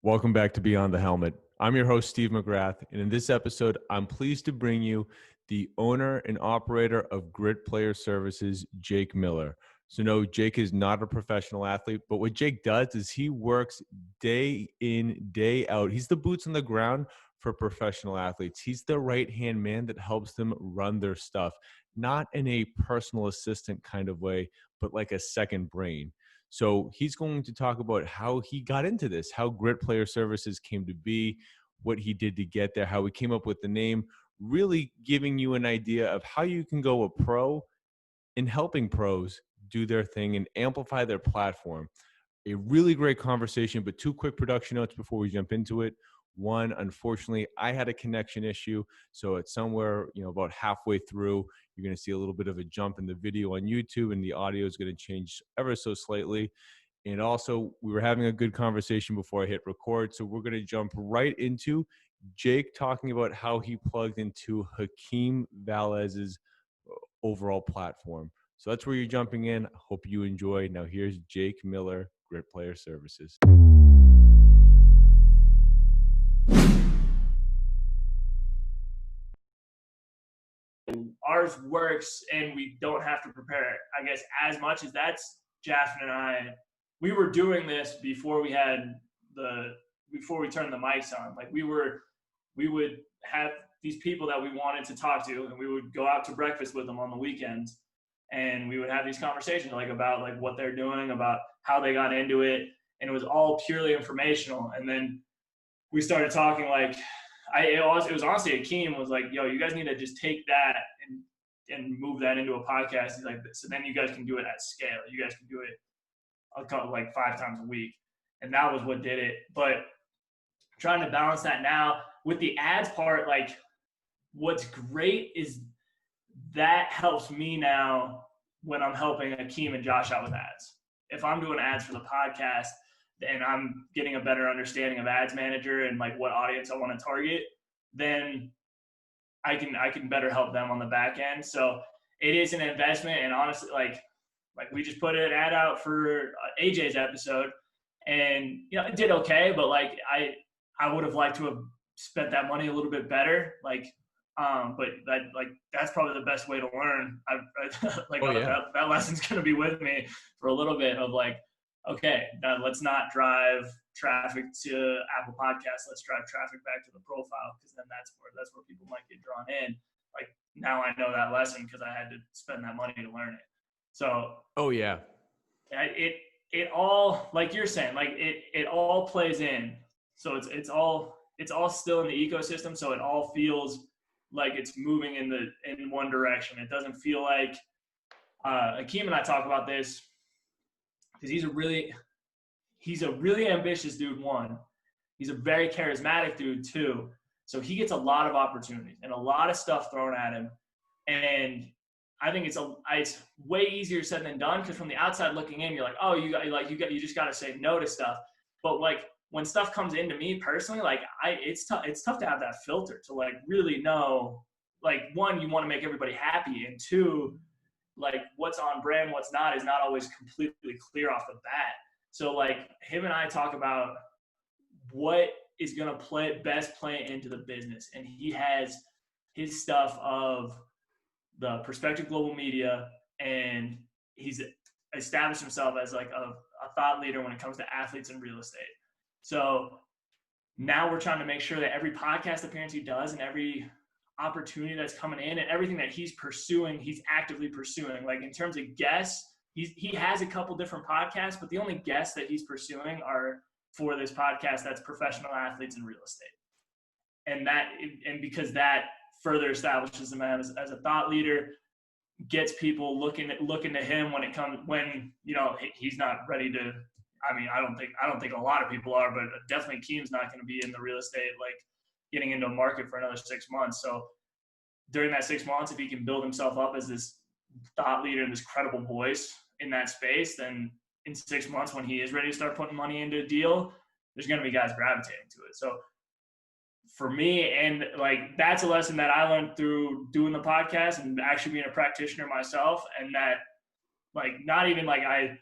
Welcome back to Beyond the Helmet. I'm your host, Steve McGrath, and in this episode, I'm pleased to bring you the owner and operator of Grit Player Services, Jake Miller. So no, Jake is not a professional athlete, but what Jake does is he works day in, day out. He's the boots on the ground for professional athletes. He's the right-hand man that helps them run their stuff, not in a personal assistant kind of way, but like a second brain. So he's going to talk about how he got into this, how Grit Player Services came to be, what he did to get there, how he came up with the name, really giving you an idea of how you can go a pro in helping pros do their thing and amplify their platform. A really great conversation, but two quick production notes before we jump into it. One, unfortunately, I had a connection issue. So it's somewhere, about halfway through, you're going to see a little bit of a jump in the video on YouTube and the audio is going to change ever so slightly. And also, we were having a good conversation before I hit record. So we're going to jump right into Jake talking about how he plugged into Hakeem Valez's overall platform. So that's where you're jumping in. I hope you enjoy. Now here's Jake Miller, Grit Player Services. Ours works and we don't have to prepare, I guess, as much as that's Jaffin and I. We were doing this before we turned the mics on. Like we would have these people that we wanted to talk to, and we would go out to breakfast with them on the weekends, and we would have these conversations about what they're doing, about how they got into it, and it was all purely informational. And then we started talking it was honestly Hakeem was like, yo, you guys need to just take that and move that into a podcast. He's like, so then you guys can do it at scale. You guys can do it like 5 times a week. And that was what did it. But trying to balance that now with the ads part, like what's great is that helps me now when I'm helping Hakeem and Josh out with ads. If I'm doing ads for the podcast, and I'm getting a better understanding of ads manager and like what audience I want to target, then I can better help them on the back end. So it is an investment. And honestly, like we just put an ad out for AJ's episode, and it did okay, but like I would have liked to have spent that money a little bit better. But that's probably the best way to learn. That lesson's going to be with me for a little bit of like, okay, now let's not drive traffic to Apple Podcasts. Let's drive traffic back to the profile, because then that's where people might get drawn in. Like now I know that lesson because I had to spend that money to learn it. So it all, like you're saying, like it all plays in. So it's all still in the ecosystem. So it all feels like it's moving in one direction. It doesn't feel like Hakeem and I talk about this, because he's a really ambitious dude. One, he's a very charismatic dude too. So he gets a lot of opportunities and a lot of stuff thrown at him. And I think it's way easier said than done, because from the outside looking in, you're like, oh, you just got to say no to stuff. But like when stuff comes into me personally, like it's tough to have that filter to like really know, like one, you want to make everybody happy, and two, like what's on brand, what's not is not always completely clear off the bat. So like him and I talk about what is going to best play into the business. And he has his stuff of the Perspective Global Media, and he's established himself as like a thought leader when it comes to athletes and real estate. So now we're trying to make sure that every podcast appearance he does and every opportunity that's coming in and everything that he's pursuing, he's actively pursuing. Like in terms of guests, he has a couple different podcasts, but the only guests that he's pursuing are for this podcast that's professional athletes in real estate. And because that further establishes him as a thought leader, gets people looking to him when he's not ready to. I mean, I don't think a lot of people are, but definitely Keem's not going to be in the real estate like getting into a market for another 6 months. So during that 6 months, if he can build himself up as this thought leader and this credible voice in that space, then in 6 months when he is ready to start putting money into a deal, there's going to be guys gravitating to it. So for me, and like that's a lesson that I learned through doing the podcast and actually being a practitioner myself, and that like not even like I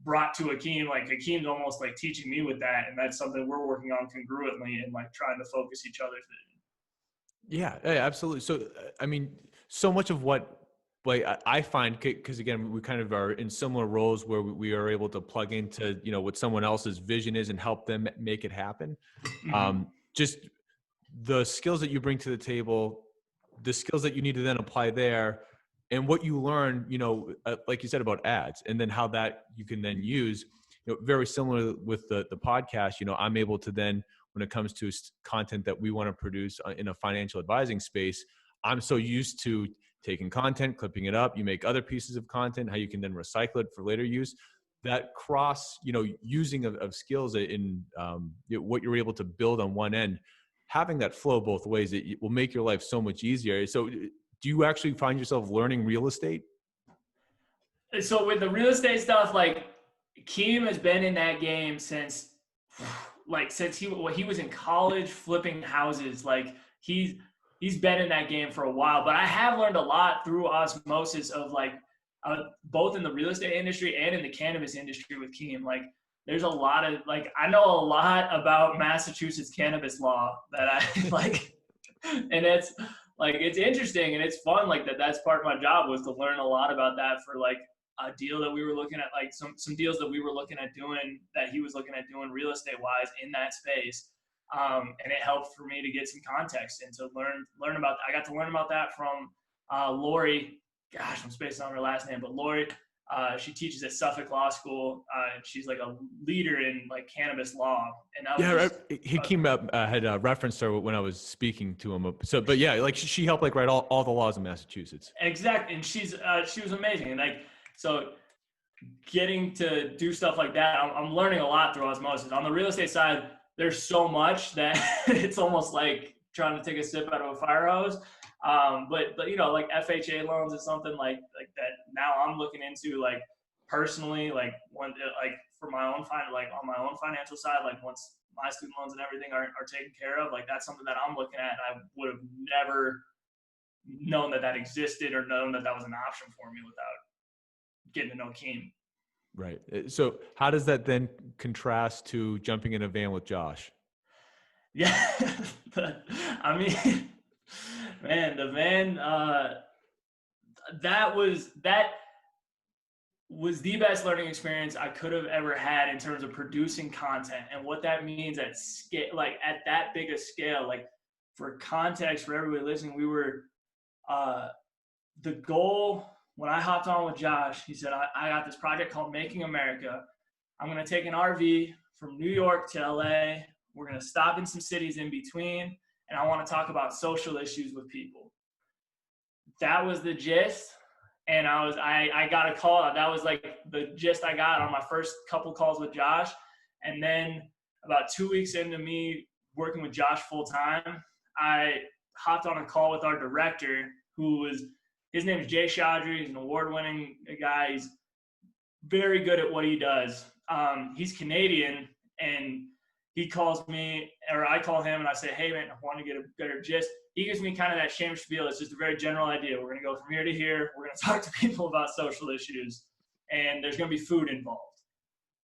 brought to Akeem. Like Akeem's almost like teaching me with that, and that's something we're working on congruently and like trying to focus each other's vision. Yeah, absolutely. So, I mean, so much of what like I find, because again, we kind of are in similar roles where we are able to plug into, what someone else's vision is and help them make it happen. Mm-hmm. Just the skills that you bring to the table, the skills that you need to then apply there, and what you learn, like you said about ads, and then how that you can then use, very similar with the podcast. I'm able to then, when it comes to content that we want to produce in a financial advising space, I'm so used to taking content, clipping it up. You make other pieces of content, how you can then recycle it for later use. That cross, using of skills in what you're able to build on one end, having that flow both ways, it will make your life so much easier. So do you actually find yourself learning real estate? So with the real estate stuff, like Keem has been in that game since he was in college flipping houses. Like he's been in that game for a while. But I have learned a lot through osmosis of both in the real estate industry and in the cannabis industry with Keem. Like there's a lot of I know a lot about Massachusetts cannabis law that I like, and it's interesting and it's fun. That's part of my job was to learn a lot about that for a deal that we were looking at, some deals that we were looking at doing that he was looking at doing real estate wise in that space. And it helped for me to get some context and to learn about. I got to learn about that from Lori. Gosh, I'm spacing on her last name, but Lori. She teaches at Suffolk Law School. She's like a leader in cannabis law. And Hakeem had referenced her when I was speaking to him. So, but yeah, she helped write all the laws in Massachusetts. Exactly, and she was amazing. And so getting to do stuff like that, I'm learning a lot through osmosis. On the real estate side, there's so much that it's almost like trying to take a sip out of a fire hose. But FHA loans is something like that now I'm looking into personally, for my own on my own financial side, once my student loans and everything are taken care of, that's something that I'm looking at. And I would have never known that existed or known that was an option for me without getting to know Keem. Right. So how does that then contrast to jumping in a van with Josh? Yeah. I mean, man, the van, that was the best learning experience I could have ever had in terms of producing content and what that means at scale, at that big a scale. For context for everybody listening, we were, the goal when I hopped on with Josh, he said, I got this project called Making America. I'm going to take an RV from New York to LA. We're going to stop in some cities in between, and I want to talk about social issues with people. That was the gist. And I got a call. That was the gist I got on my first couple calls with Josh. And then about 2 weeks into me working with Josh full time, I hopped on a call with our director, his name is Jay Chaudhry. He's an award-winning guy. He's very good at what he does. He's Canadian, and he calls me, or I call him, and I say, hey, man, I want to get a better gist. He gives me kind of that shame spiel. It's just a very general idea. We're going to go from here to here. We're going to talk to people about social issues, and there's going to be food involved.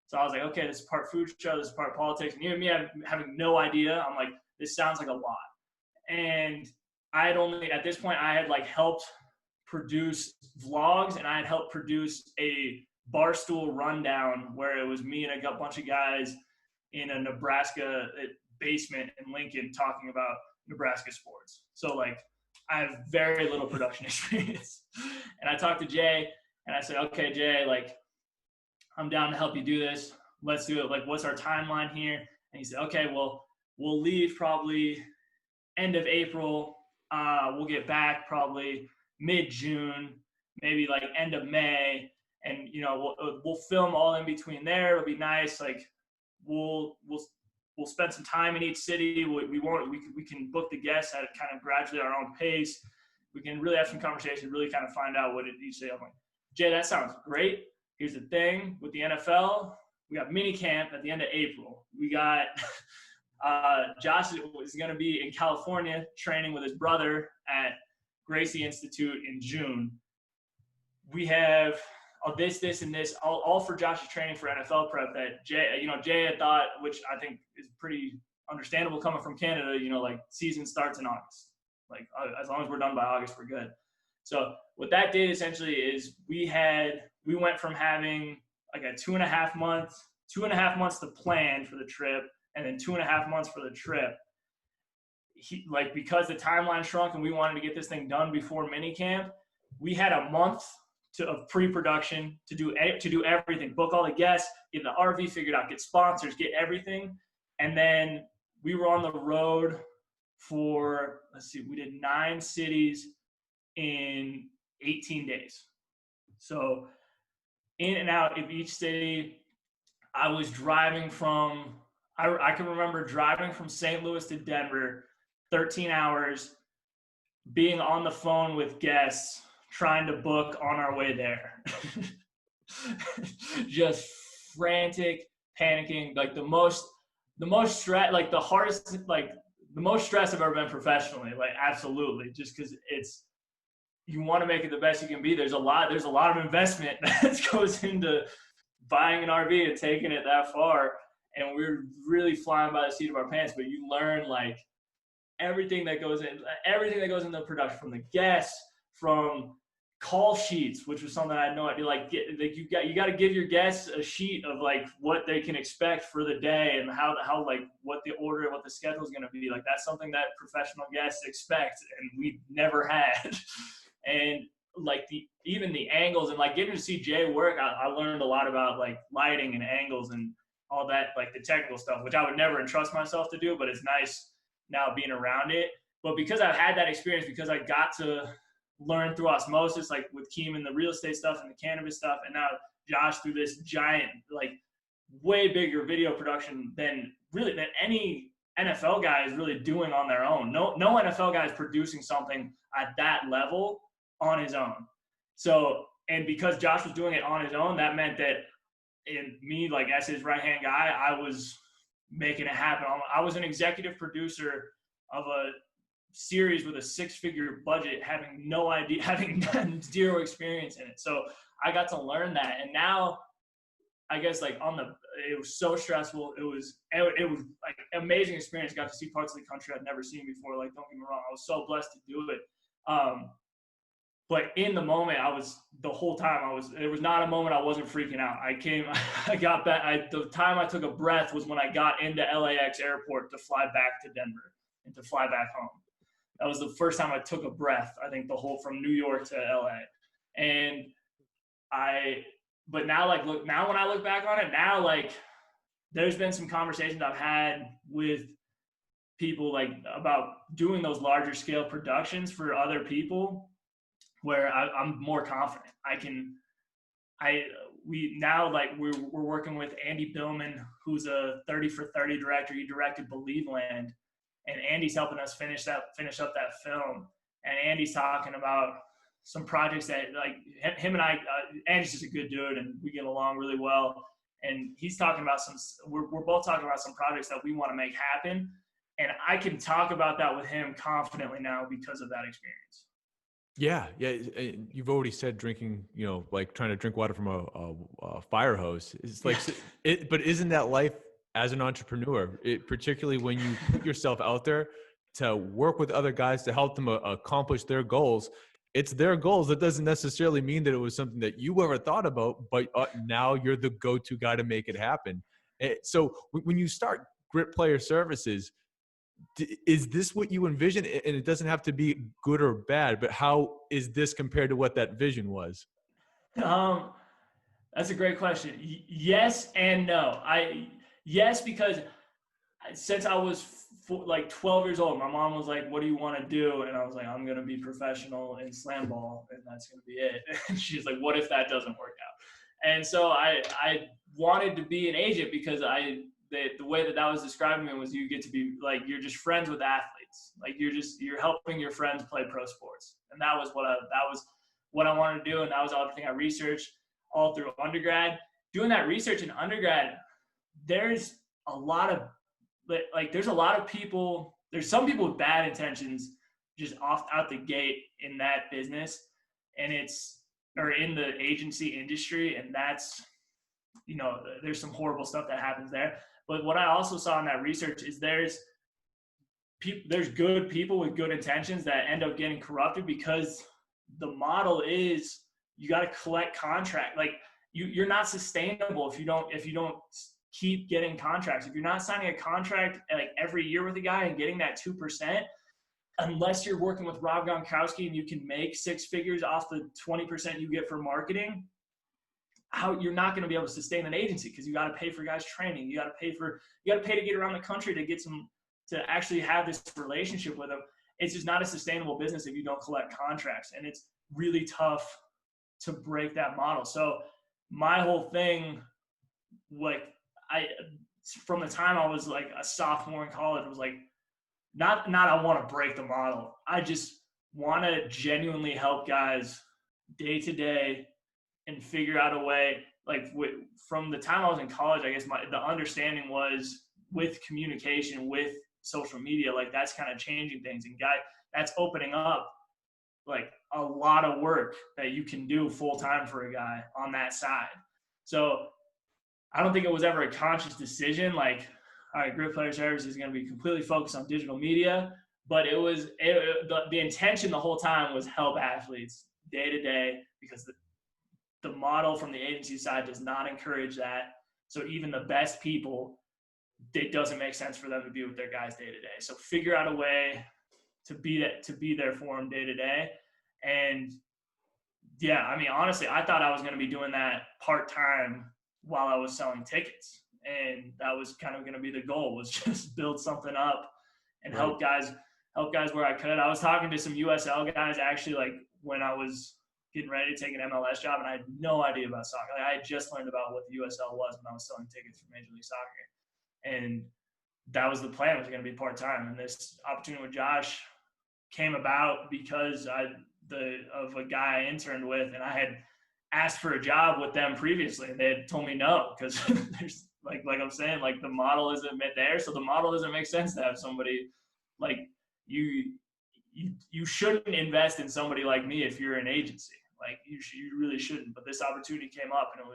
So I was like, okay, this is part food show, this is part politics. And you and me having no idea, I'm like, this sounds like a lot. And at this point, I had helped produce vlogs, and I had helped produce a Barstool rundown where it was me and a bunch of guys in a Nebraska basement in Lincoln talking about Nebraska sports. So I have very little production experience. And I talked to Jay and I said, okay, Jay, I'm down to help you do this. Let's do it. What's our timeline here? And he said, okay, well, we'll leave probably end of April. We'll get back probably mid-June, maybe like end of May, and we'll film all in between there. It'll be nice. Like we'll spend some time in each city. We can book the guests at kind of gradually our own pace. We can really have some conversation, really kind of find out what each day. I'm like, Jay, that sounds great. Here's the thing with the NFL. We got mini camp at the end of April. We got Josh is going to be in California training with his brother at Gracie Institute in June. We have this, and this, all for Josh's training for NFL prep that Jay had thought, which I think is pretty understandable coming from Canada, like season starts in August. Like as long as we're done by August, we're good. So what that did essentially is we went from having like a 2.5 months to plan for the trip, and then 2.5 months for the trip. Because the timeline shrunk and we wanted to get this thing done before minicamp, we had a month of pre-production to do everything, book all the guests, get the RV figured out, get sponsors, get everything. And then we were on the road for, we did 9 cities in 18 days. So in and out of each city, I was driving from, I can remember driving from St. Louis to Denver, 13 hours, being on the phone with guests, trying to book on our way there. Just frantic, panicking, like the most stress, like the hardest, like the most stress I've ever been professionally, like absolutely, just because you want to make it the best you can be. There's a lot of investment that goes into buying an RV and taking it that far, and we're really flying by the seat of our pants. But you learn like everything that goes into production, from the guests, from call sheets, which was something I had no idea. You got to give your guests a sheet of like what they can expect for the day and how like what the order, what the schedule is going to be. Like that's something that professional guests expect, and we never had. And like even the angles, and like getting to see Jay work, I learned a lot about like lighting and angles and all that, like the technical stuff, which I would never entrust myself to do, but it's nice now being around it. But because I've had that experience, because I got to learn through osmosis, like with Keem and the real estate stuff and the cannabis stuff, and now Josh through this giant, like way bigger video production than any NFL guy is really doing on their own. No NFL guy is producing something at that level on his own. So, and because Josh was doing it on his own, that meant that in me, like as his right-hand guy, I was making it happen. I was an executive producer of a series with a 6-figure budget, having no idea, having zero experience in it. So I got to learn that. And now I guess like it was so stressful. It was like an amazing experience. Got to see parts of the country I'd never seen before. Like, don't get me wrong, I was so blessed to do it. But in the moment, the whole time it was not a moment I wasn't freaking out. I got back. The time I took a breath was when I got into LAX airport to fly back to Denver and to fly back home. That was the first time I took a breath, I think, from New York to LA. And but now, like, now when I look back on it, now, like, there's been some conversations I've had with people, like, about doing those larger scale productions for other people, where I'm more confident. We're working with Andy Billman, who's a 30 for 30 director. He directed Believe Land, and Andy's helping us finish up that film. And Andy's talking about some projects that, like, him and I, Andy's just a good dude, and we get along really well. And he's talking about we're both talking about some projects that we want to make happen. And I can talk about that with him confidently now because of that experience. Yeah. You've already said drinking, like trying to drink water from a fire hose. It's like, but isn't that life as an entrepreneur? Particularly when you put yourself out there to work with other guys to help them accomplish their goals. It's their goals. That doesn't necessarily mean that it was something that you ever thought about, but now you're the go-to guy to make it happen. So when you start Grit Player Services, is this what you envision? And it doesn't have to be good or bad, but how is this compared to what that vision was? That's a great question. Yes and no. Yes, because since I was 12 years old, my mom was like, "What do you want to do?" And I was like, "I'm going to be professional in slam ball, and that's going to be it." And she's like, "What if that doesn't work out?" And so I wanted to be an agent because the way that was describing it was you get to be like, you're just friends with athletes. Like you're helping your friends play pro sports. And that was what I wanted to do. And that was everything I researched all through undergrad. Doing that research in undergrad, there's a lot of people, there's some people with bad intentions just out the gate in that business. And or in the agency industry. And that's, there's some horrible stuff that happens there. But what I also saw in that research is there's good people with good intentions that end up getting corrupted, because the model is you got to collect contract. Like you're not sustainable if you don't keep getting contracts. If you're not signing a contract like every year with a guy and getting that 2%, unless you're working with Rob Gronkowski and you can make 6 figures off the 20% you get for marketing, you're not going to be able to sustain an agency, because you got to pay for guys training. You got to pay to get around the country to actually have this relationship with them. It's just not a sustainable business if you don't collect contracts. And it's really tough to break that model. So my whole thing, from the time I was like a sophomore in college, was like, not I want to break the model. I just want to genuinely help guys day to day and figure out a way. Like from the time I was in college, I guess the understanding was, with communication, with social media, like that's kind of changing things, and that's opening up like a lot of work that you can do full time for a guy on that side. So I don't think it was ever a conscious decision, like, all right, Grit Player Services is going to be completely focused on digital media. But the intention the whole time was help athletes day to day, because the model from the agency side does not encourage that. So even the best people, it doesn't make sense for them to be with their guys day to day. So figure out a way to be there for them day to day. And yeah, I mean, honestly, I thought I was going to be doing that part-time while I was selling tickets. And that was kind of going to be the goal, was just build something up and help guys where I could. I was talking to some USL guys actually, like when I was getting ready to take an MLS job, and I had no idea about soccer. Like, I had just learned about what the USL was when I was selling tickets for Major League Soccer. And that was the plan, was going to be part-time. And this opportunity with Josh came about because of a guy I interned with, and I had asked for a job with them previously, and they had told me no, because there's like I'm saying, like the model isn't there. So the model doesn't make sense to have somebody like you shouldn't invest in somebody like me if you're an agency. Like you really shouldn't. But this opportunity came up, and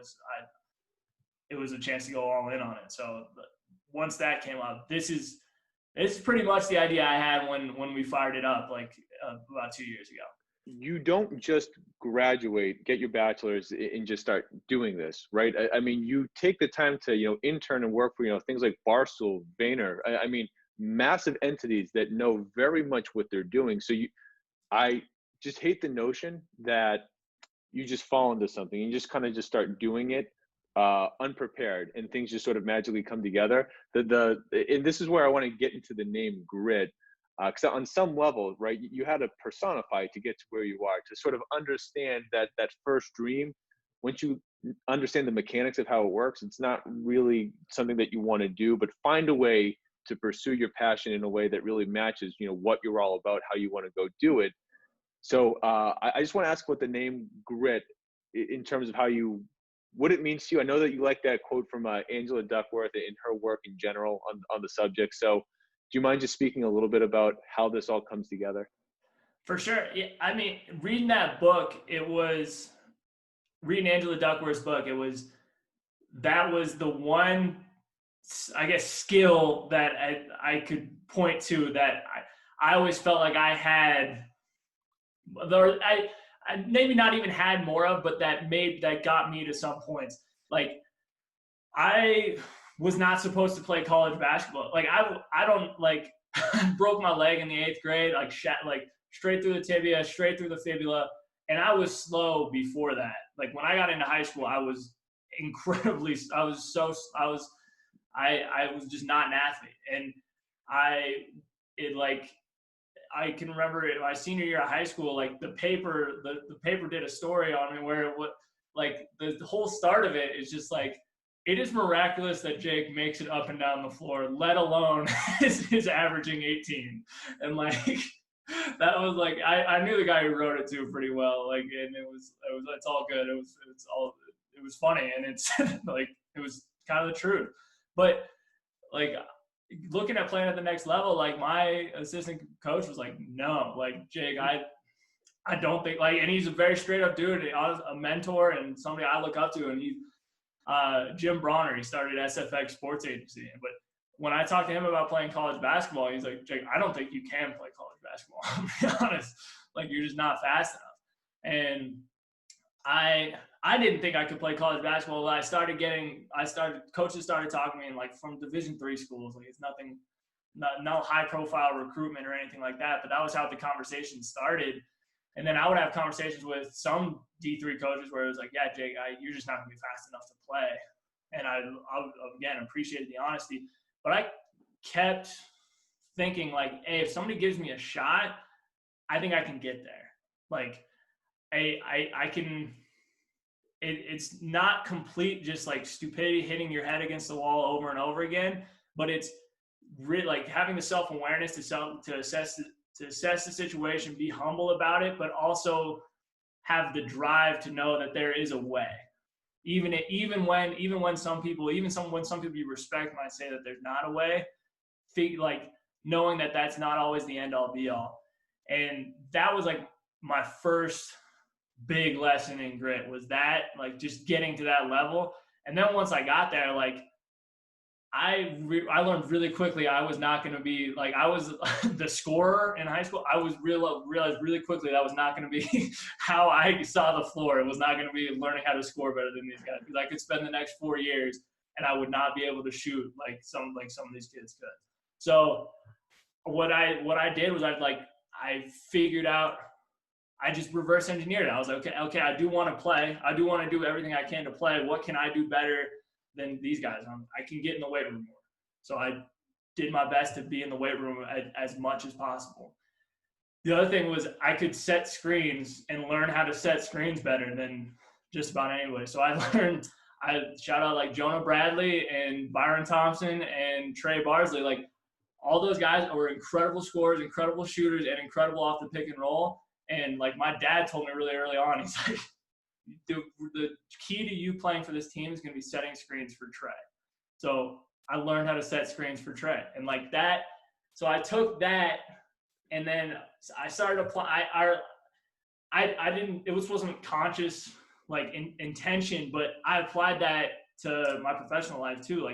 it was a chance to go all in on it. So once that came up, this is pretty much the idea I had when we fired it up, like about 2 years ago. You don't just graduate, get your bachelor's, and just start doing this, right? I mean, you take the time to, intern and work for, things like Barstool, Vayner. I mean, massive entities that know very much what they're doing. So I just hate the notion that you just fall into something and just kind of just start doing it unprepared, and things just sort of magically come together. And this is where I want to get into the name Grit. Because on some level, right, you had to personify to get to where you are, to sort of understand that first dream. Once you understand the mechanics of how it works, it's not really something that you want to do, but find a way to pursue your passion in a way that really matches, what you're all about, how you want to go do it. So I just want to ask what the name Grit, in terms of what it means to you. I know that you like that quote from Angela Duckworth in her work in general on the subject. So do you mind just speaking a little bit about how this all comes together? For sure. Yeah, I mean, reading that book, reading Angela Duckworth's book, that was the one, I guess, skill that I could point to that I always felt like I had, I maybe not even had more of, but that got me to some points. Like, I was not supposed to play college basketball. Like I don't like broke my leg in the 8th grade, like straight through the tibia, straight through the fibula. And I was slow before that. Like when I got into high school, I was just not an athlete. And I can remember it, my senior year of high school, like the paper did a story on me where the whole start of it is just like, it is miraculous that Jake makes it up and down the floor, let alone is averaging 18. And like, that was like, I knew the guy who wrote it too pretty well. Like, and it's all good. It was funny. And it's like, it was kind of the truth. But like, looking at playing at the next level, like my assistant coach was like, no, like Jake, I don't think and he's a very straight up dude, a mentor and somebody I look up to. And he's Jim Bronner. He started SFX Sports Agency. But when I talked to him about playing college basketball, he's like, Jake, I don't think you can play college basketball. I'll be honest, you're just not fast enough. And I didn't think I could play college basketball. Coaches started talking to me from Division III schools. It's nothing, no high profile recruitment or anything like that. But that was how the conversation started. And then I would have conversations with some D3 coaches where it was like, yeah, Jake, you're just not going to be fast enough to play. And I again, appreciated the honesty. But I kept thinking hey, if somebody gives me a shot, I think I can get there. I can – it's not complete just stupidity hitting your head against the wall over and over again, but it's really having the self-awareness to assess the situation, be humble about it, but also have the drive to know that there is a way. Even when some people you respect might say that there's not a way, knowing that that's not always the end all be all. And that was my first big lesson in grit, was that just getting to that level. And then once I got there, I learned really quickly I was not going to be I was the scorer in high school. I realized really quickly that was not going to be how I saw the floor. It was not going to be learning how to score better than these guys, because I could spend the next 4 years and I would not be able to shoot like some of these kids could. So what I did was I figured out, I just reverse engineered it. I was like, okay, I do want to play. I do want to do everything I can to play. What can I do better than these guys? I can get in the weight room more. So I did my best to be in the weight room as much as possible. The other thing was I could set screens and learn how to set screens better than just about anybody. So I shout out Jonah Bradley and Byron Thompson and Trey Barsley. All those guys were incredible scorers, incredible shooters, and incredible off the pick and roll. And my dad told me really early on, he's like, the key to you playing for this team is going to be setting screens for Trey. So I learned how to set screens for Trey. And that, so I took that, and then I started to apply. I didn't, wasn't conscious, intention, but I applied that to my professional life too.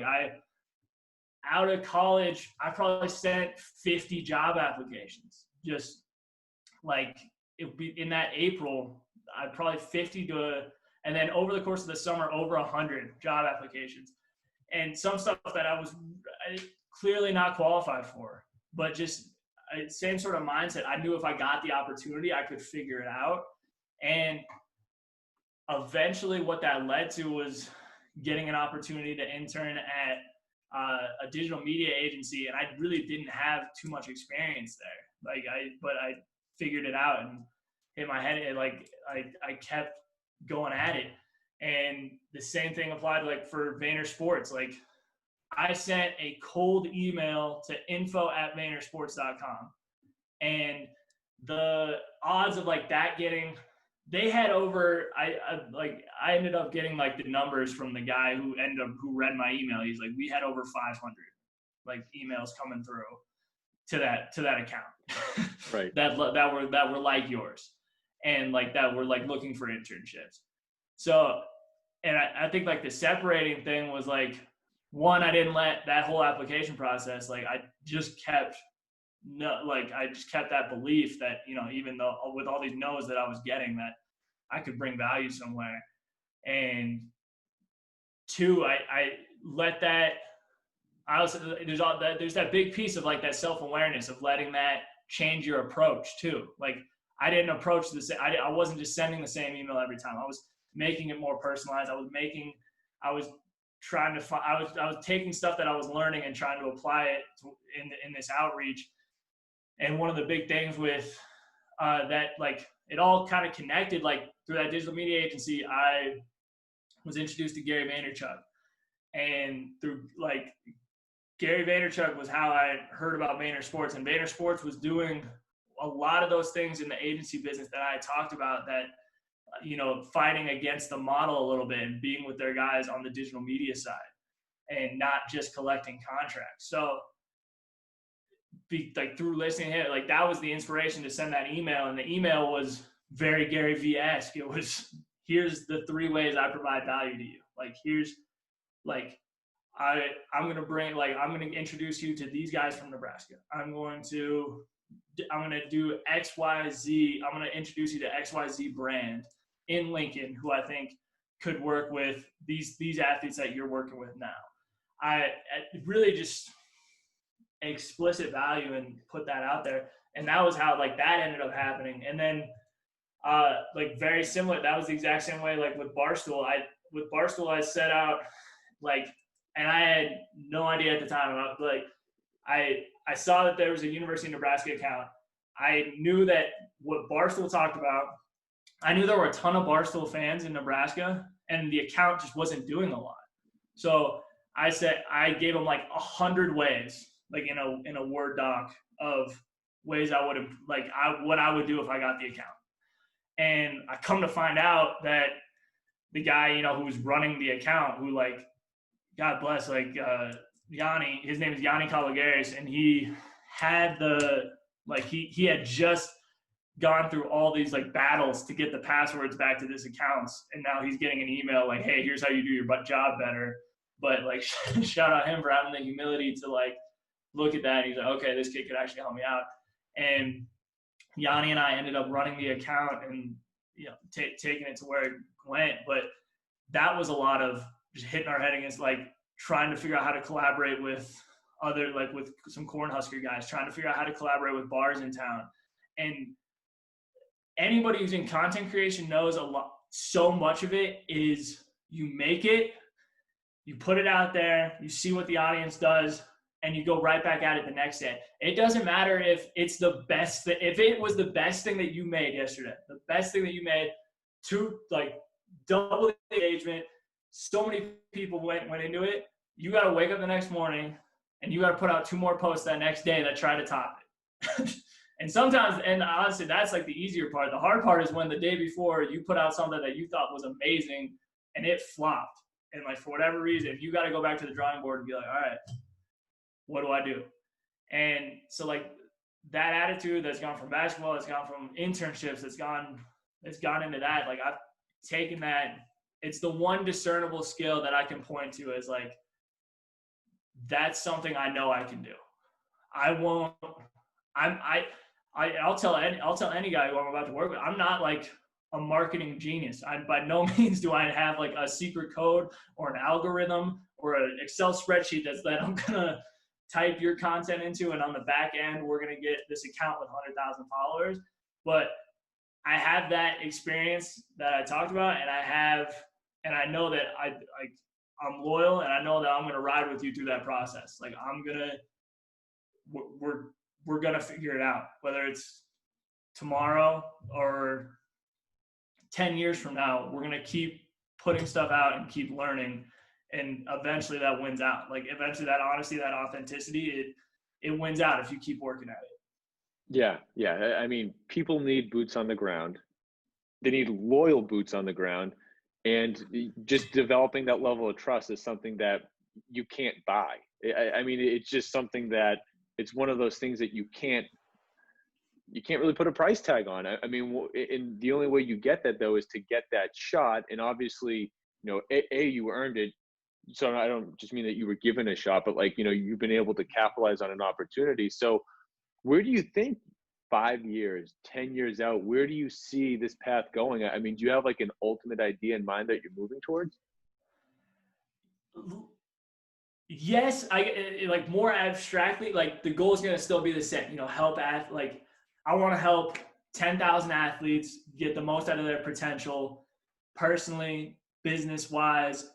Out of college, I probably sent 50 job applications. Just it would be in that April, I'd probably 50 and then over the course of the summer, over 100 job applications. And some stuff that I was clearly not qualified for, but just same sort of mindset. I knew if I got the opportunity, I could figure it out. And eventually what that led to was getting an opportunity to intern at a digital media agency. And I really didn't have too much experience there. But I figured it out and hit my head. I kept going at it. And the same thing applied for Vayner Sports. I sent a cold email to info@vaynersports.com, and the odds of that getting, they had over, I ended up getting the numbers from the guy who read my email. He's like, we had over 500 emails coming through to that account. Right. that were like yours, and that were looking for internships. So, and I think the separating thing was one, I didn't let that whole application process, I just kept that belief that, even though with all these no's that I was getting, that I could bring value somewhere. And two, I let that, I also, there's that big piece of that self-awareness of letting that change your approach too. I didn't approach the same, I wasn't just sending the same email every time. I was making it more personalized. I was taking stuff that I was learning and trying to apply it in this outreach. And one of the big things with that, it all kind of connected, through that digital media agency, I was introduced to Gary Vaynerchuk. And through Gary Vaynerchuk was how I heard about Vayner Sports. And Vayner Sports was doing a lot of those things in the agency business that I talked about, that, fighting against the model a little bit and being with their guys on the digital media side and not just collecting contracts. So through listening to it, that was the inspiration to send that email. And the email was very Gary V-esque. It was, here's the 3 ways I provide value to you. Like, here's like, I'm going to introduce you to these guys from Nebraska. I'm going to do X, Y, Z. I'm going to introduce you to XYZ brand in Lincoln, who I think could work with these athletes that you're working with now. I really just explicit value and put that out there. And that was how like that ended up happening. And then like very similar, that was the exact same way, like with Barstool. I set out like, and I had no idea at the time. I saw that there was a University of Nebraska account. I knew that what Barstool talked about, I knew there were a ton of Barstool fans in Nebraska, and the account just wasn't doing a lot. So I gave them like 100 ways, like in a Word doc of ways I would have, like what I would do if I got the account. And I come to find out that the guy, who was running the account, who like, God bless, like Yanni, his name is Yanni Caligaris, and he had he had just gone through all these like battles to get the passwords back to this accounts, and now he's getting an email like, hey, here's how you do your job better. But like, shout out him for having the humility to like look at that. He's like, okay, this kid could actually help me out. And Yanni and I ended up running the account and taking it to where it went. But that was a lot of just hitting our head against like trying to figure out how to collaborate with other, like with some Cornhusker guys, trying to figure out how to collaborate with bars in town. And anybody who's in content creation knows so much of it is you make it, you put it out there, you see what the audience does, and you go right back at it the next day. It doesn't matter if it's the best, if it was the best thing that you made yesterday, the best thing that you made, to like double the engagement, so many people went into it, you got to wake up the next morning and you got to put out 2 more posts that next day that try to top it. And sometimes, and honestly, that's like the easier part. The hard part is when the day before you put out something that you thought was amazing and it flopped. And like, for whatever reason, you got to go back to the drawing board and be like, all right, what do I do? And so like that attitude that's gone from basketball, that's gone from internships, that's gone into that. Like I've taken that. It's the one discernible skill that I can point to as like, that's something I know I can do. I'll tell any guy who I'm about to work with, I'm not like a marketing genius. By no means do I have like a secret code or an algorithm or an Excel spreadsheet that I'm going to type your content into, and on the back end, we're going to get this account with 100,000 followers. But I have that experience that I talked about, and I know that I'm loyal, and I know that I'm going to ride with you through that process. Like we're going to figure it out, whether it's tomorrow or 10 years from now. We're going to keep putting stuff out and keep learning, and eventually that wins out. Like eventually that honesty, that authenticity, it wins out if you keep working at it. Yeah. I mean, people need boots on the ground. They need loyal boots on the ground, and just developing that level of trust is something that you can't buy. I mean, it's just something that it's one of those things that you can't really put a price tag on. I mean, and the only way you get that though is to get that shot. And obviously, you earned it. So I don't just mean that you were given a shot, but like, you've been able to capitalize on an opportunity. So where do you think 5 years, 10 years out, where do you see this path going? I mean, do you have like an ultimate idea in mind that you're moving towards? Yes, like more abstractly, like the goal is going to still be the same, help like I want to help 10,000 athletes get the most out of their potential personally, business wise.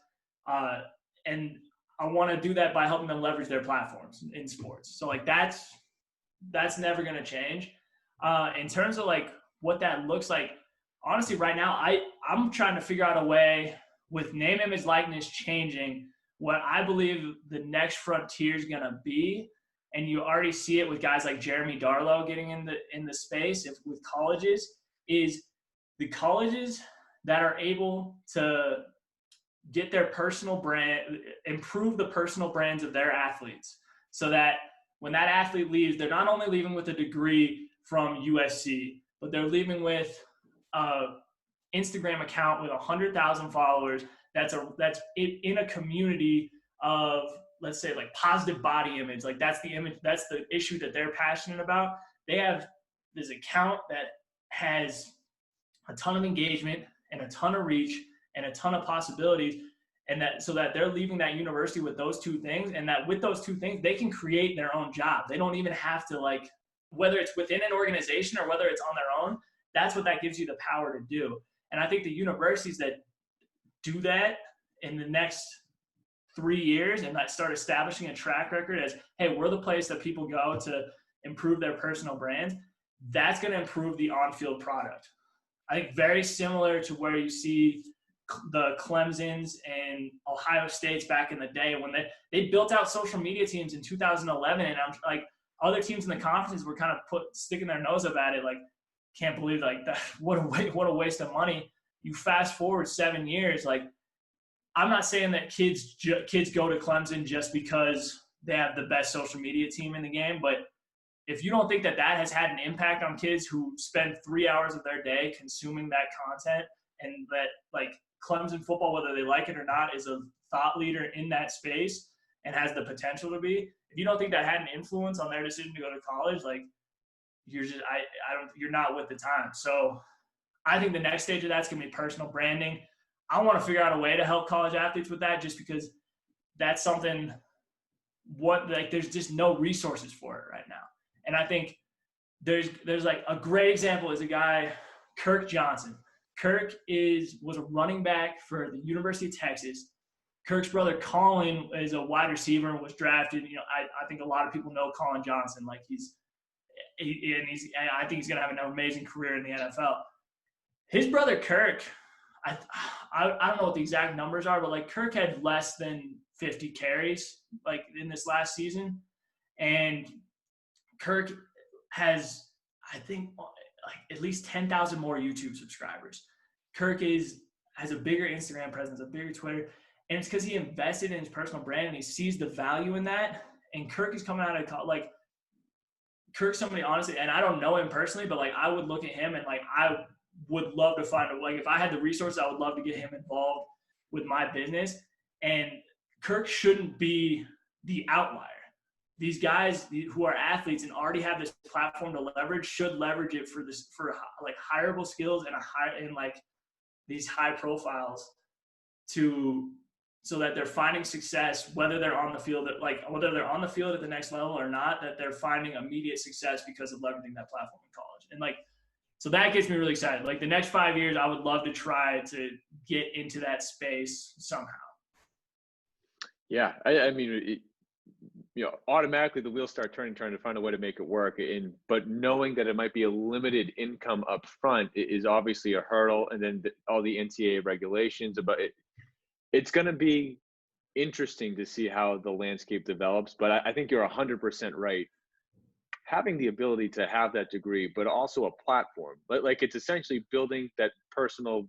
And I want to do that by helping them leverage their platforms in sports. So like, that's never going to change. In terms of like what that looks like, honestly, right now, I'm trying to figure out a way with name, image, likeness changing, what I believe the next frontier is going to be. And you already see it with guys like Jeremy Darlow getting in the space with colleges, is the colleges that are able to get their personal brand, improve the personal brands of their athletes, so that when that athlete leaves, they're not only leaving with a degree from USC, but they're leaving with a Instagram account with 100,000 followers that's in a community of, let's say, like positive body image, like that's the image, that's the issue that they're passionate about. They have this account that has a ton of engagement and a ton of reach and a ton of possibilities, and that so that they're leaving that university with those two things, and that with those two things they can create their own job. They don't even have to, like, whether it's within an organization or whether it's on their own, that's what that gives you the power to do. And I think the universities that do that in the next 3 years and that start establishing a track record as, hey, we're the place that people go to improve their personal brands, that's going to improve the on-field product. I think very similar to where you see the Clemsons and Ohio States back in the day when they built out social media teams in 2011, and I'm like, other teams in the conferences were kind of sticking their nose up at it, like, can't believe, like, that, what a waste of money. You fast forward 7 years, like, I'm not saying that kids go to Clemson just because they have the best social media team in the game, but if you don't think that has had an impact on kids who spend 3 hours of their day consuming that content, and that, like, Clemson football, whether they like it or not, is a thought leader in that space and has the potential to be, if you don't think that had an influence on their decision to go to college, like, you're just, you're not with the time. So I think the next stage of that's going to be personal branding. I want to figure out a way to help college athletes with that, just because that's something there's just no resources for it right now. And I think there's like a great example is a guy, Kirk Johnson. Kirk was a running back for the University of Texas. Kirk's brother Colin is a wide receiver and was drafted. You know, I think a lot of people know Colin Johnson. Like, I think he's going to have an amazing career in the NFL. His brother Kirk, I don't know what the exact numbers are, but, like, Kirk had less than 50 carries, like, in this last season. And Kirk has, I think, like, at least 10,000 more YouTube subscribers. Kirk has a bigger Instagram presence, a bigger Twitter, and it's because he invested in his personal brand and he sees the value in that. And Kirk is coming out of, like, Kirk's somebody, honestly, and I don't know him personally, but, like, I would look at him and, like, I would love to find like, if I had the resources, I would love to get him involved with my business. And Kirk shouldn't be the outlier. These guys who are athletes and already have this platform to leverage should leverage it for like hireable skills and like these high profiles so that they're finding success, whether they're on the field at the next level or not, that they're finding immediate success because of leveraging that platform in college. And, like, so that gets me really excited. Like, the next 5 years, I would love to try to get into that space somehow. Yeah, I mean, automatically the wheels start turning, trying to find a way to make it work. But knowing that it might be a limited income up front is obviously a hurdle. And then all the NCAA regulations about it. It's going to be interesting to see how the landscape develops. But I think you're 100% right. Having the ability to have that degree, but also a platform, like it's essentially building that personal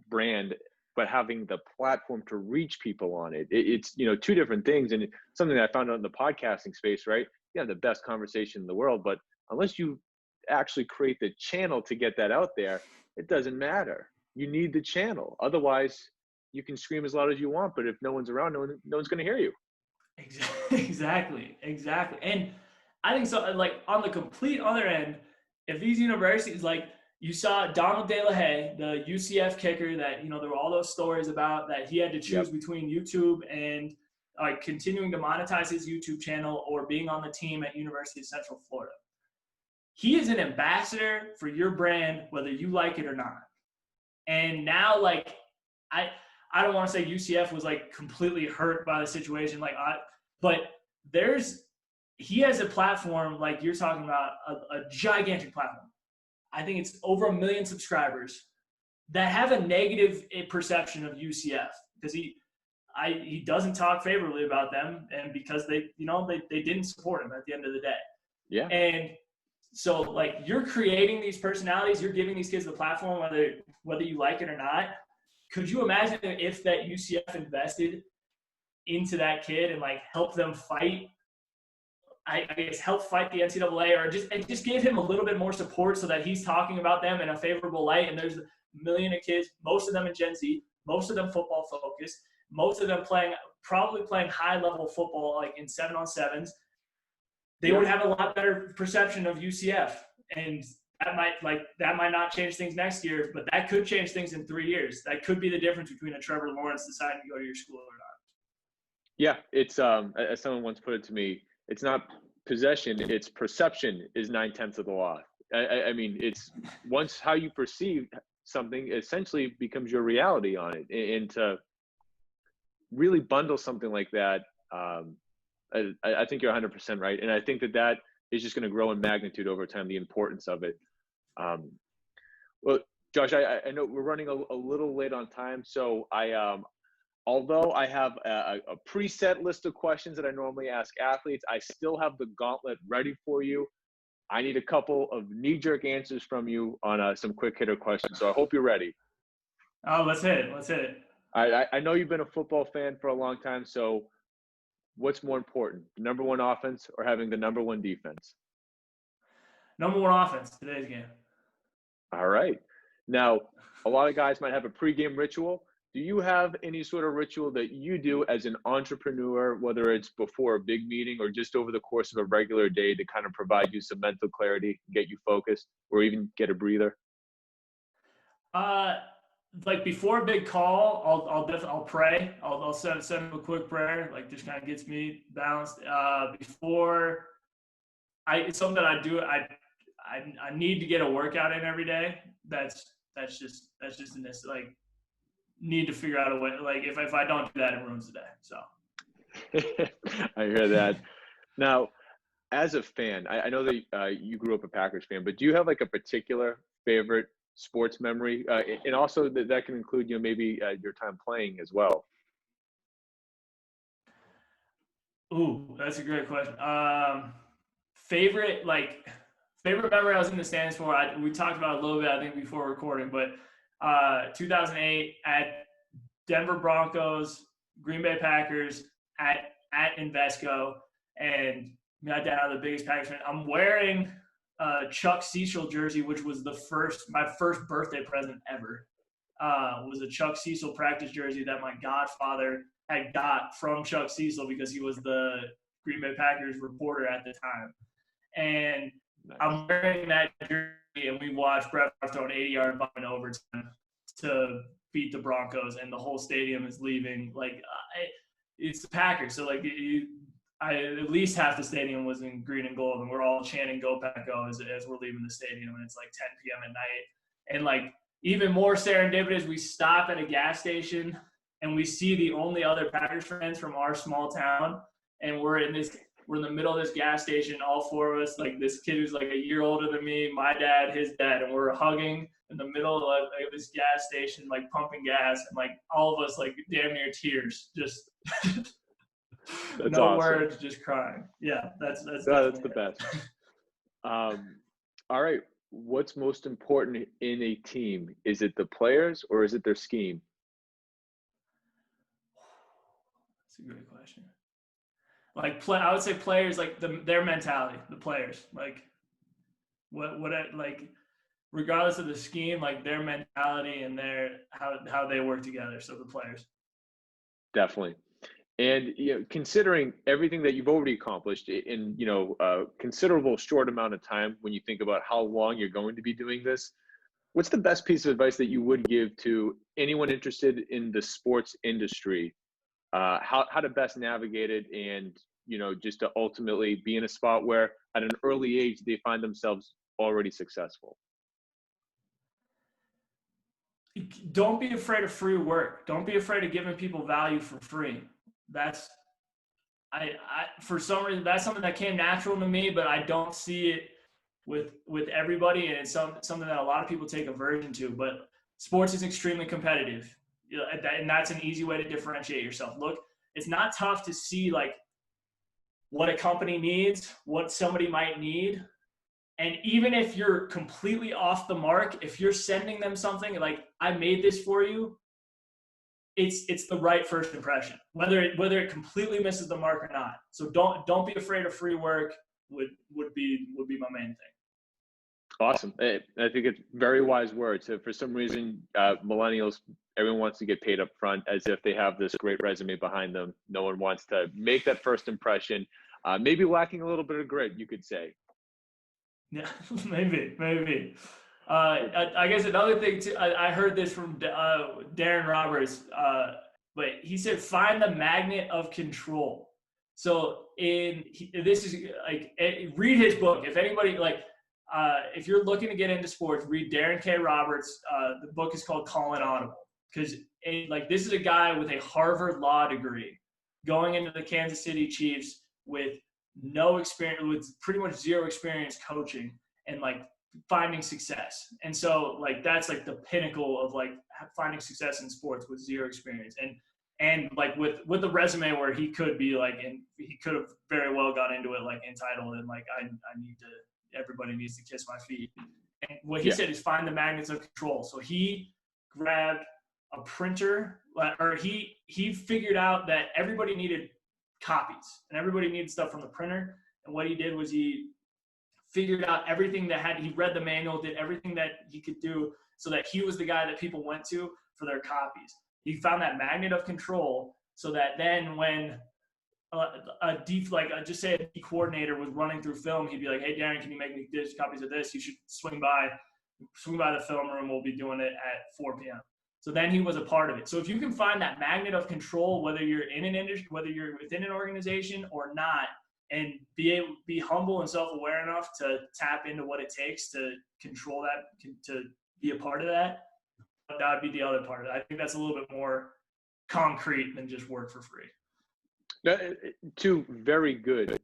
brand, but having the platform to reach people on it. It's, two different things. And something that I found out in the podcasting space, right? You have the best conversation in the world, but unless you actually create the channel to get that out there, it doesn't matter. You need the channel. Otherwise, you can scream as loud as you want, but if no one's around, no one's going to hear you. Exactly. And I think so, like, on the complete other end, if these universities, like, you saw Donald De La Haye, the UCF kicker that, there were all those stories about that he had to choose between YouTube and, like, continuing to monetize his YouTube channel or being on the team at University of Central Florida. He is an ambassador for your brand, whether you like it or not. And now, like, I don't want to say UCF was, like, completely hurt by the situation, but he has a platform, like you're talking about, a gigantic platform. I think it's over 1 million subscribers that have a negative perception of UCF because he doesn't talk favorably about them, and because they didn't support him at the end of the day. Yeah. And so, like, you're creating these personalities, you're giving these kids the platform, whether you like it or not. Could you imagine if that UCF invested into that kid and, like, helped them fight I guess, help fight the NCAA, or just gave him a little bit more support so that he's talking about them in a favorable light. And there's a million of kids, most of them in Gen Z, most of them football focused, most of them probably playing high level football, like in 7-on-7s. They would have a lot better perception of UCF, and that might not change things next year, but that could change things in 3 years. That could be the difference between a Trevor Lawrence deciding to go to your school or not. Yeah, it's as someone once put it to me, it's not possession, it's perception is 9/10 of the law. I mean, it's once how you perceive something essentially becomes your reality on it, and to really bundle something like that, I think you're 100% right, and I think that is just going to grow in magnitude over time. The importance of it. Well, Josh, I know we're running a little late on time, so although I have a preset list of questions that I normally ask athletes, I still have the gauntlet ready for you. I need a couple of knee-jerk answers from you on some quick hitter questions. So I hope you're ready. Oh, let's hit it. Let's hit it. I know you've been a football fan for a long time. So what's more important, number one offense or having the number one defense? Number one offense, today's game. All right. Now, a lot of guys might have a pregame ritual. Do you have any sort of ritual that you do as an entrepreneur, whether it's before a big meeting or just over the course of a regular day, to kind of provide you some mental clarity, get you focused, or even get a breather? Like before a big call, I'll pray. I'll send a quick prayer, like just kind of gets me balanced. Before it's something that I do. I need to get a workout in every day. That's just in this, like, need to figure out a way. Like if I don't do that, it ruins the day. So I hear that. Now, as a fan, I know that you grew up a Packers fan, but do you have like a particular favorite sports memory? And also that can include, maybe your time playing as well. Ooh, that's a great question. Favorite memory I was in the stands for, we talked about it a little bit, I think, before recording, but 2008 at Denver Broncos, Green Bay Packers at Invesco, and my dad was the biggest Packers fan. I'm wearing a Chuck Cecil jersey, which was my first birthday present ever. Was a Chuck Cecil practice jersey that my godfather had got from Chuck Cecil because he was the Green Bay Packers reporter at the time. And nice. I'm wearing that jersey, and we watched Brett Favre throw an 80-yard bomb in overtime to beat the Broncos, and the whole stadium is leaving. Like, it's the Packers, so like at least half the stadium was in green and gold, and we're all chanting "Go Pack Go" as we're leaving the stadium, and it's like 10 p.m. at night. And like even more serendipitous, we stop at a gas station, and we see the only other Packers fans from our small town, and we're in the middle of this gas station, all four of us, like this kid who's like a year older than me, my dad, his dad, and we're hugging in the middle of this gas station, like pumping gas, and like all of us like damn near tears, just no awesome. Words, just crying. Yeah, that's the best. All right, what's most important in a team? Is it the players or is it their scheme? That's a great question. Like I would say players, like their mentality, the players, like like regardless of the scheme, like their mentality and how they work together. So the players. Definitely. And considering everything that you've already accomplished in a considerable short amount of time, when you think about how long you're going to be doing this, what's the best piece of advice that you would give to anyone interested in the sports industry? How to best navigate it, and just to ultimately be in a spot where at an early age they find themselves already successful? Don't be afraid of free work. Don't be afraid of giving people value for free. That's for some reason that's something that came natural to me, but I don't see it with everybody, and it's something that a lot of people take aversion to. But sports is extremely competitive. And that's an easy way to differentiate yourself. Look, it's not tough to see like what a company needs, what somebody might need. And even if you're completely off the mark, if you're sending them something like, I made this for you, it's the right first impression, whether it completely misses the mark or not. So don't be afraid of free work. Would be my main thing. Awesome. I think it's very wise words. So for some reason, millennials, everyone wants to get paid up front as if they have this great resume behind them. No one wants to make that first impression. Maybe lacking a little bit of grit, you could say. Yeah, maybe. I guess another thing too, I heard this from Darren Roberts, but he said, find the magnet of control. So this is like, read his book. If anybody if you're looking to get into sports, read Darren K. Roberts. The book is called Call It Audible, because this is a guy with a Harvard law degree going into the Kansas City Chiefs with no experience, with pretty much zero experience coaching and finding success. And so that's the pinnacle of finding success in sports with zero experience. And with the resume where he could be and he could have very well got into it entitled and everybody needs to kiss my feet. And what he said is find the magnets of control. So he grabbed a printer, or he figured out that everybody needed copies and everybody needed stuff from the printer. And what he did was he figured out everything he read the manual, did everything that he could do so that he was the guy that people went to for their copies. He found that magnet of control so that then when just say a D coordinator was running through film, he'd be like, hey, Darren, can you make me copies of this? You should swing by the film room. We'll be doing it at 4 p.m. So then he was a part of it. So if you can find that magnet of control, whether you're in an industry, whether you're within an organization or not, and be humble and self-aware enough to tap into what it takes to control that, to be a part of that, that would be the other part of it. I think that's a little bit more concrete than just work for free. Two very good,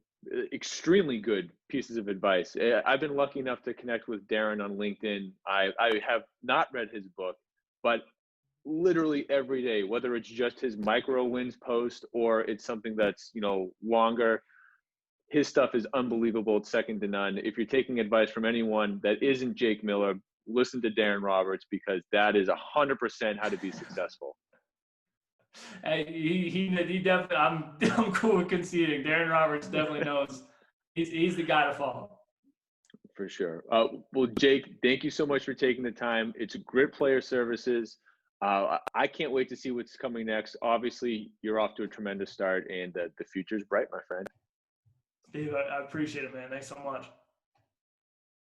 extremely good pieces of advice. I've been lucky enough to connect with Darren on LinkedIn. I have not read his book, but literally every day, whether it's just his micro wins post or it's something that's, longer, his stuff is unbelievable. It's second to none. If you're taking advice from anyone that isn't Jake Miller, listen to Darren Roberts, because that is 100% how to be successful. Hey, he definitely. I'm cool with conceding. Darren Roberts definitely knows. He's the guy to follow. For sure. Well, Jake, thank you so much for taking the time. It's Grit Player Services. I can't wait to see what's coming next. Obviously, you're off to a tremendous start, and the future's bright, my friend. Steve, I appreciate it, man. Thanks so much.